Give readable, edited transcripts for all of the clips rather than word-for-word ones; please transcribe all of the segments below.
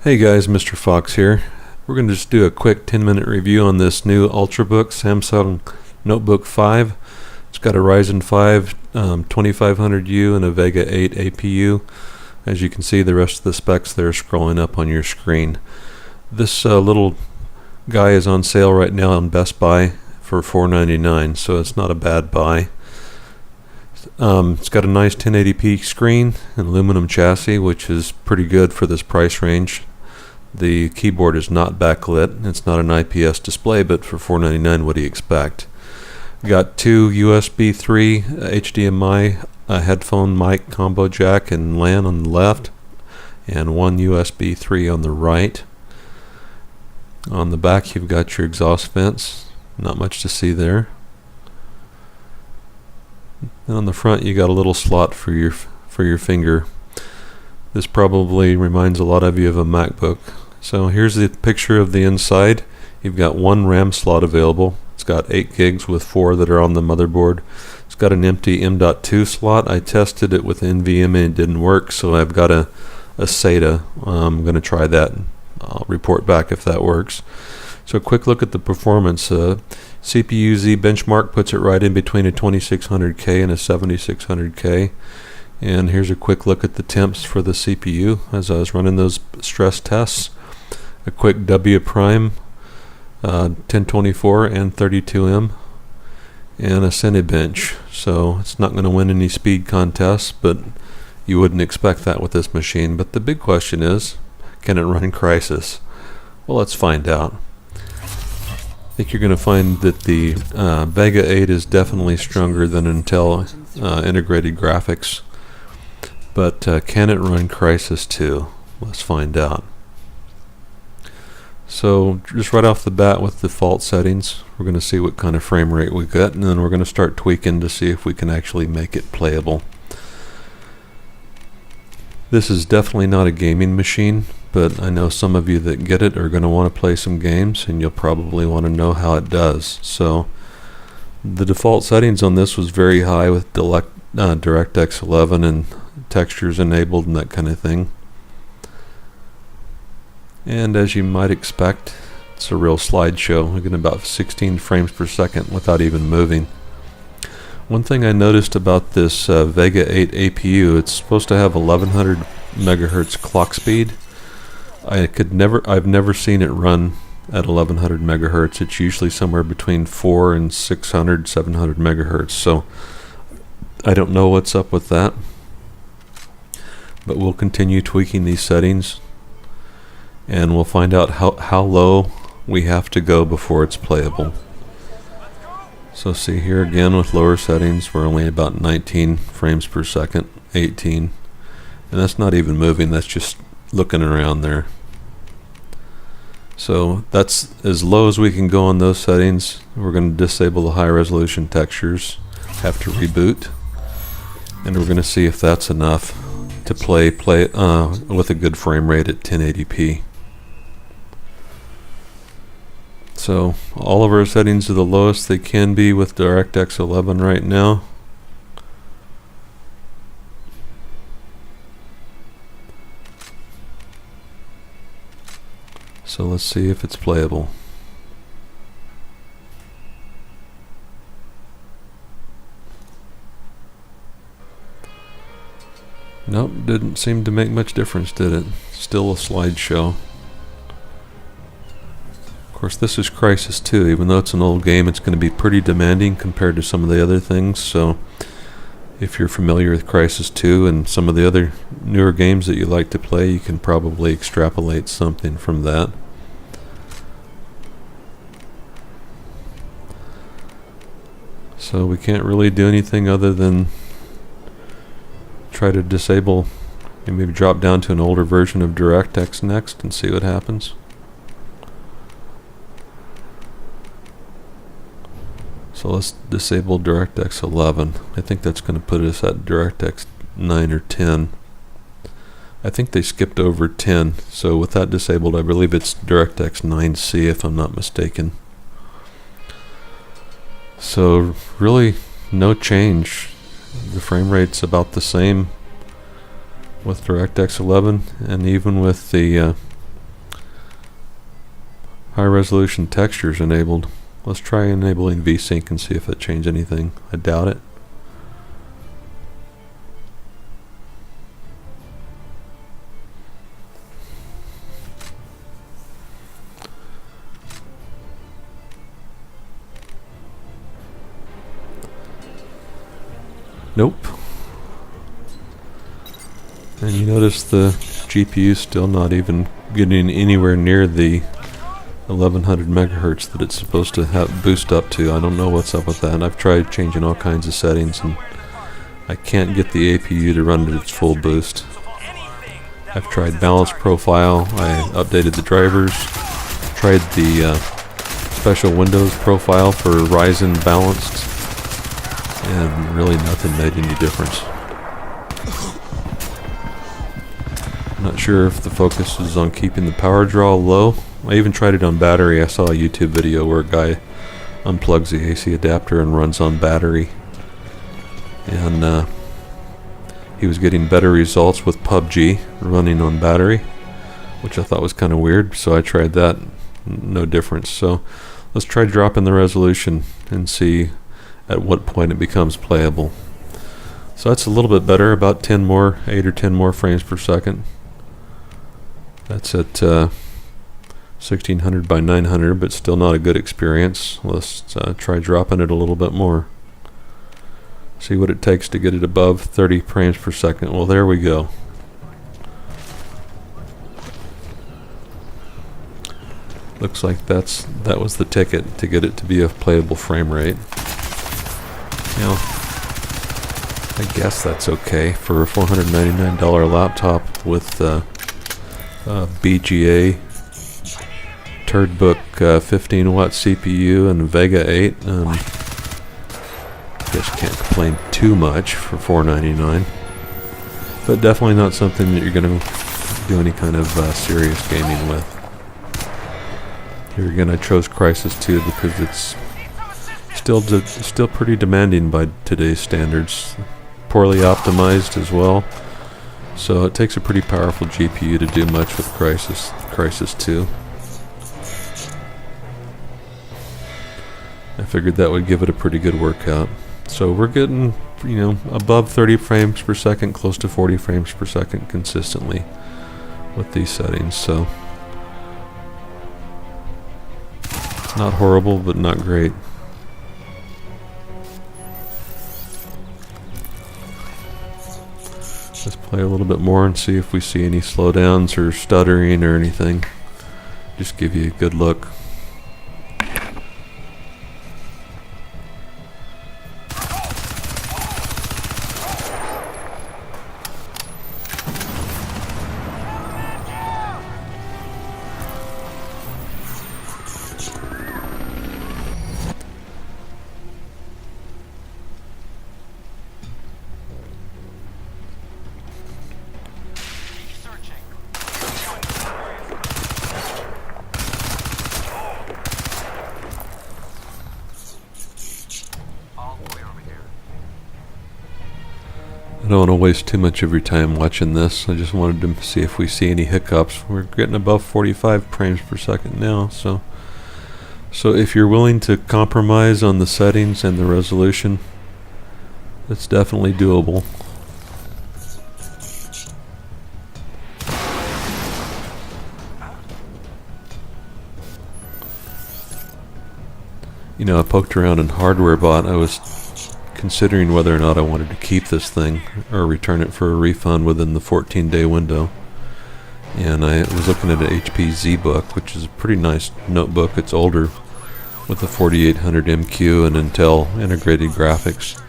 Hey guys, Mr. Fox here. We're going to just do a quick 10-minute review on this new Ultrabook Samsung Notebook 5. It's got a Ryzen 5 2500U and a Vega 8 APU. As you can see, the rest of the specs there are scrolling up on your screen. This little guy is on sale right now on Best Buy for $4.99, so it's not a bad buy. It's got a nice 1080p screen, an aluminum chassis, which is pretty good for this price range. The keyboard is not backlit. It's not an IPS display, but for $4.99, what do you expect? Got two USB 3 HDMI headphone mic combo jack and LAN on the left, and one USB 3 on the right. On the back, you've got your exhaust vents. Not much to see there. And on the front, you got a little slot for your finger. This probably reminds a lot of you of a MacBook. So here's the picture of the inside. You've got one RAM slot available. It's got 8 gigs with 4 that are on the motherboard. It's got an empty M.2 slot. I tested it with NVMe and it didn't work, so I've got a SATA. I'm going to try that. I'll report back if that works. So a quick look at the performance. CPU-Z benchmark puts it right in between a 2600K and a 7600K. And here's a quick look at the temps for the CPU as I was running those stress tests. A quick W prime, 1024 and 32M, and a Cinebench. So it's not going to win any speed contests, but you wouldn't expect that with this machine. But the big question is, can it run Crysis? Well, let's find out. I think you're going to find that the Vega 8 is definitely stronger than Intel integrated graphics. But can it run Crysis 2? Let's find out. So just right off the bat with default settings, we're going to see what kind of frame rate we get, and then we're going to start tweaking to see if we can actually make it playable. This is definitely not a gaming machine, but I know some of you that get it are going to want to play some games, and you'll probably want to know how it does. So the default settings on this was very high with DirectX 11 and textures enabled and that kind of thing. And as you might expect, it's a real slideshow. We're getting about 16 frames per second without even moving. One thing I noticed about this Vega 8 APU, it's supposed to have 1100 megahertz clock speed. I've never seen it run at 1100 megahertz. It's usually somewhere between 4 and 600, 700 megahertz. So I don't know what's up with that. But we'll continue tweaking these settings, and we'll find out how low we have to go before it's playable. So see here again with lower settings, we're only about 19 frames per second, 18. And that's not even moving, that's just looking around there. So that's as low as we can go on those settings. We're going to disable the high resolution textures, have to reboot, and we're going to see if that's enough to play with a good frame rate at 1080p. So all of our settings are the lowest they can be with DirectX 11 right now. So let's see if it's playable. Nope, didn't seem to make much difference, did it? Still a slideshow. Of course, this is Crysis 2. Even though it's an old game, it's going to be pretty demanding compared to some of the other things. So if you're familiar with Crysis 2 and some of the other newer games that you like to play, you can probably extrapolate something from that. So we can't really do anything other than try to disable and maybe drop down to an older version of DirectX next and see what happens. So let's disable DirectX 11. I think that's going to put us at DirectX 9 or 10. I think they skipped over 10, so with that disabled, I believe it's DirectX 9C if I'm not mistaken. So really no change. The frame rate's about the same with DirectX 11, and even with the High resolution textures enabled. Let's try enabling VSync and see if it changed anything. I doubt it. Nope. And you notice the GPU still not even getting anywhere near the 1100 megahertz that it's supposed to have boost up to. I don't know what's up with that. I've tried changing all kinds of settings and I can't get the APU to run at its full boost. I've tried balance profile, I updated the drivers, tried the special Windows profile for Ryzen balanced, and really nothing made any difference. I'm not sure if the focus is on keeping the power draw low. I even tried it on battery. I saw a YouTube video where a guy unplugs the AC adapter and runs on battery. And he was getting better results with PUBG running on battery, which I thought was kind of weird. So I tried that. No difference. So let's try dropping the resolution and see at what point it becomes playable. So that's a little bit better, about 10 more, 8 or 10 more frames per second. That's at 1600 by 900, but still not a good experience. Let's try dropping it a little bit more. See what it takes to get it above 30 frames per second. Well, there we go. Looks like that was the ticket to get it to be a playable frame rate. You know, I guess that's okay for a $499 laptop with BGA Turdbook 15 watt CPU and Vega 8. Guess you can't complain too much for $499, but definitely not something that you're going to do any kind of serious gaming with. Here again, I chose Crysis 2 because it's still pretty demanding by today's standards. Poorly optimized as well, so it takes a pretty powerful GPU to do much with Crysis 2. I figured that would give it a pretty good workout. So we're getting, you know, above 30 frames per second, close to 40 frames per second consistently with these settings. So it's not horrible, but not great. Let's play a little bit more and see if we see any slowdowns or stuttering or anything. Just give you a good look. I don't want to waste too much of your time watching this. I just wanted to see if we see any hiccups. We're getting above 45 frames per second now, so if you're willing to compromise on the settings and the resolution, it's definitely doable. You know, I poked around in Hardware Bot. I was considering whether or not I wanted to keep this thing or return it for a refund within the 14-day window. And I was looking at an HP ZBook, which is a pretty nice notebook. It's older with a 4800 MQ and Intel integrated graphics.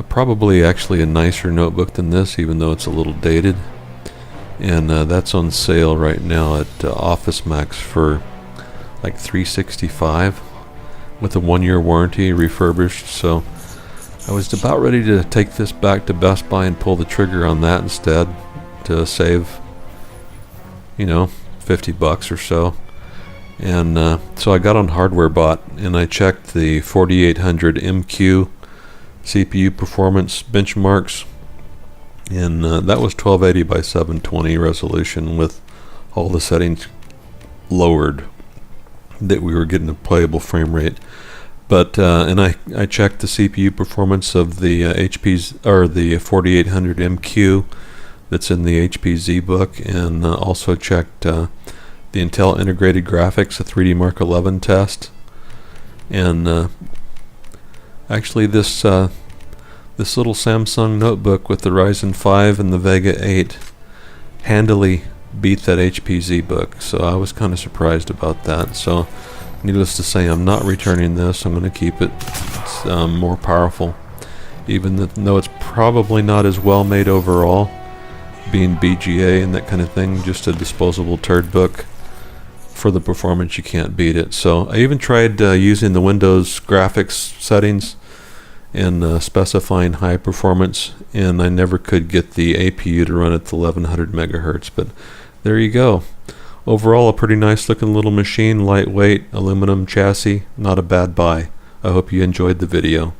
Probably actually a nicer notebook than this, even though it's a little dated. And that's on sale right now at Office Max for like $365 with a 1-year warranty, refurbished. So I was about ready to take this back to Best Buy and pull the trigger on that instead to save, you know, $50 or so. And so I got on Hardware Bot and I checked the 4800 MQ CPU performance benchmarks, and that was 1280 by 720 resolution with all the settings lowered. that we were getting a playable frame rate. But and I checked the CPU performance of the HP's or the 4800 MQ that's in the HP ZBook, and also checked the Intel integrated graphics, a 3D Mark 11 test, and actually this this little Samsung notebook with the Ryzen 5 and the Vega 8 handily beat that HP ZBook, so I was kind of surprised about that. So needless to say, I'm not returning this. I'm going to keep it. It's more powerful, even though it's probably not as well made overall, being BGA and that kind of thing, just a disposable turd book. For the performance, you can't beat it. So I even tried using the Windows graphics settings and specifying high performance, and I never could get the APU to run at the 1100 megahertz, but there you go. Overall, a pretty nice looking little machine, lightweight, aluminum chassis, not a bad buy. I hope you enjoyed the video.